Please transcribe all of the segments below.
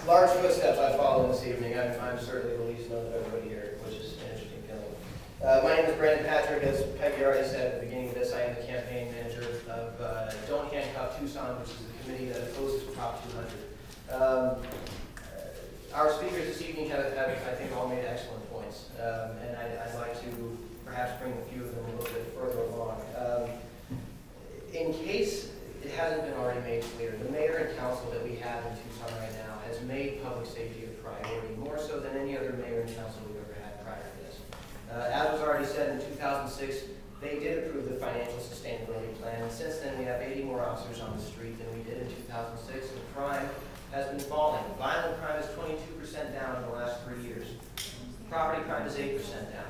Large footsteps I follow this evening. I'm certainly the least known of everybody here, which is an interesting feeling. My name is Brandon Patrick. As Peggy already said at the beginning of this, I am the campaign manager of Don't Handcuff Tucson, which is the committee that opposes Prop 200. Our speakers this evening have, I think, all made excellent points, and I'd like to perhaps bring a few of them a little bit further along. In case it hasn't been already made clear, the mayor and council that we have in Tucson right now has made public safety a priority, more so than any other mayor and council we've ever had prior to this. As was already said, in 2006, they did approve the financial sustainability plan, and since then we have 80 more officers on the street than we did in 2006, and crime has been falling. Violent crime is 22% down in the last 3 years. Property crime is 8% down.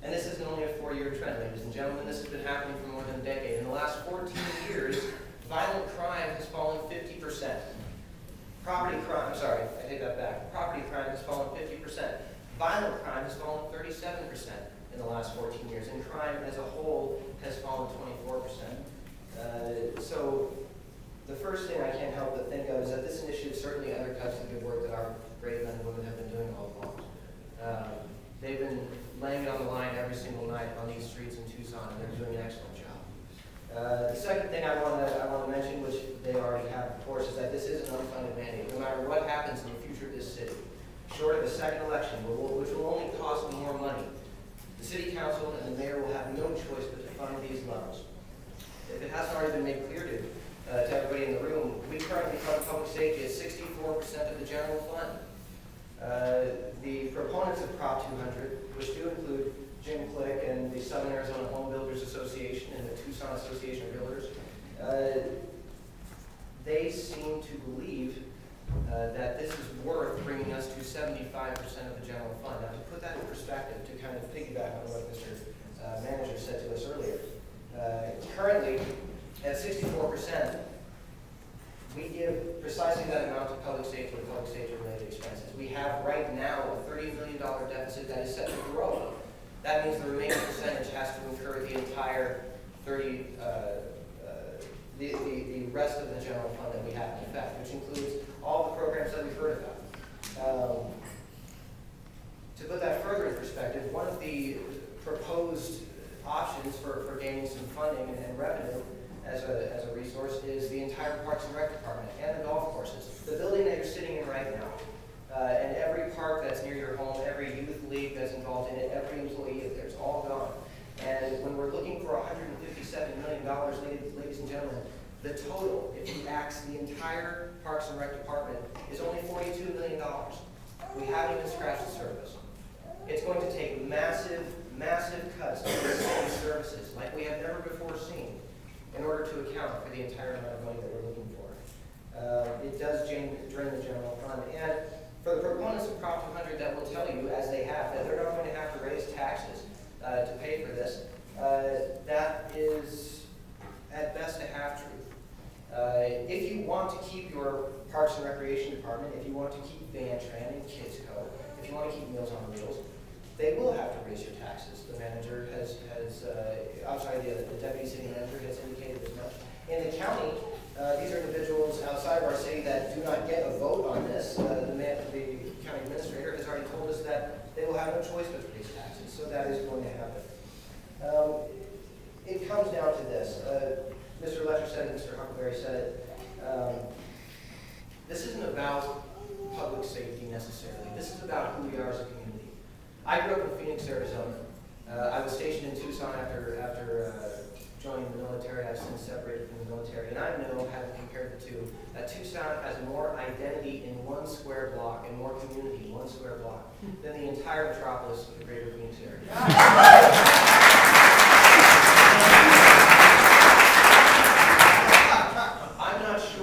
And this isn't only a 4-year trend, ladies and gentlemen. This has been happening for more than a decade. In the last 14 years, violent crime has fallen 50%. Property crime, I'm sorry, I take that back. Property crime has fallen 50%. Violent crime has fallen 37% in the last 14 years. And crime as a whole has fallen 24%. So the first thing I can't help but think of is that this initiative certainly undercuts the good work that our great men and women have been doing all along. They've been laying it on the line every single night on these streets in Tucson, and they're doing an excellent job. The second thing I want to mention, which they already have, of course, is that this is an unfunded mandate. No matter what happens in the future of this city, short of a second election, which will only cost more money, the city council and the mayor will have no choice but to fund these loans. If it hasn't already been made clear to everybody in the room, we currently fund public safety at 64% of the general fund. The proponents of Prop 200, which do include Jim Click and the Southern Arizona Home Builders Association and the Tucson Association of Realtors, they seem to believe that this is worth bringing us to 75% of the general fund. Now, to put that in perspective, to kind of piggyback on what Mr. Manager said to us earlier, currently at 64%, we give precisely that amount to public safety and public safety-related expenses. We have right now a $30 million deficit that is set to grow. That means the remaining percentage has to incur the entire the rest of the general fund that we have in effect, which includes all the programs that we've heard about. To put that further in perspective, one of the proposed options for gaining some funding and revenue as a resource is the entire Parks and Rec department and the golf courses. The building that you're sitting in right now, and every park that's near your home, every youth league that's involved in it, every employee of theirs, all gone. And when we're looking for $157 million, ladies and gentlemen, the total, if you axe the entire Parks and Rec department, is only $42 million. We haven't even scratched the surface. It's going to take massive, massive cuts to city services like we have never before seen in order to account for the entire amount of money that we're looking for. It does drain the general fund. And for the proponents of Prop 200 that will tell you, as they have, that they're not going to have to raise taxes to pay for this, that is at best a half-truth. If you want to keep your Parks and Recreation Department, if you want to keep Van Tran and Kids Co., if you want to keep Meals on Wheels, they will have to raise your taxes. The manager the deputy city manager has indicated as much. In the county, these are individuals outside of our city that do not get a vote on this. The county administrator has already told us that they will have no choice but to raise taxes, so that is going to happen. It comes down to this. Mr. Letcher said it, Mr. Huckleberry said it. This isn't about public safety necessarily. This is about who we are as a community. I grew up in Phoenix, Arizona. I was stationed in Tucson after joining the military. I've since separated from the military, and I know, having compared the two, that Tucson has more identity in one square block and more community in one square block than the entire metropolis of the greater Phoenix area.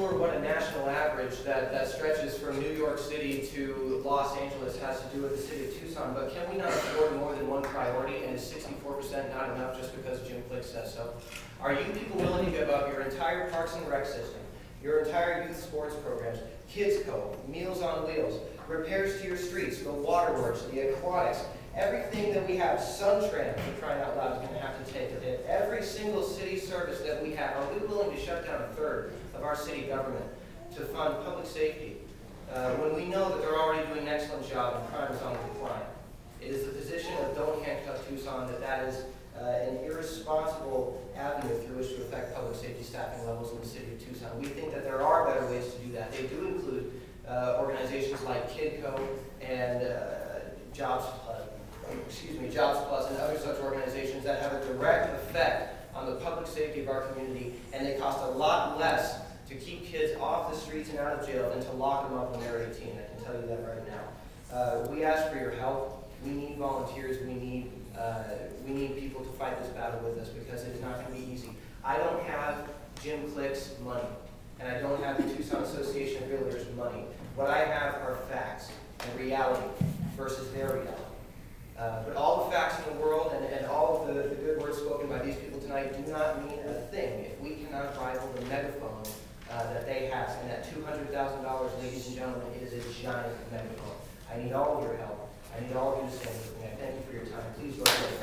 What a national average that stretches from New York City to Los Angeles has to do with the city of Tucson, but can we not afford more than one priority, and is 64% not enough just because Jim Click says so? Are you people willing to give up your entire Parks and Rec system, your entire youth sports programs, Kids Co., Meals on Wheels, repairs to your streets, the waterworks, the aquatics, everything that we have, Suntran, for crying out loud, is going to have to take a hit. Every single city service that we have, are we willing to shut down a third of our city government to fund public safety, when we know that they're already doing an excellent job and crime is on the decline. It is the position of Don't Handcuff Tucson that is an irresponsible avenue through which to affect public safety staffing levels in the city of Tucson. We think that there are better ways to do that. They do include organizations like KidCo and Jobs Plus and other such organizations that have a direct effect on the public safety of our community, and they cost a lot less to keep kids off the streets and out of jail than to lock them up when they're 18. I can tell you that right now. We ask for your help. We need volunteers. We need people to fight this battle with us because it is not going to be easy. I don't have Jim Click's money, and I don't have the Tucson Association of Realtors' money. What I have are facts and reality versus their reality. But all the facts in the world and all of the good words spoken by these people tonight do not mean a thing if we cannot rival the megaphone that they have. And that $200,000, ladies and gentlemen, is a giant megaphone. I need all of your help. I need all of you to stand with me. I thank you for your time. Please vote for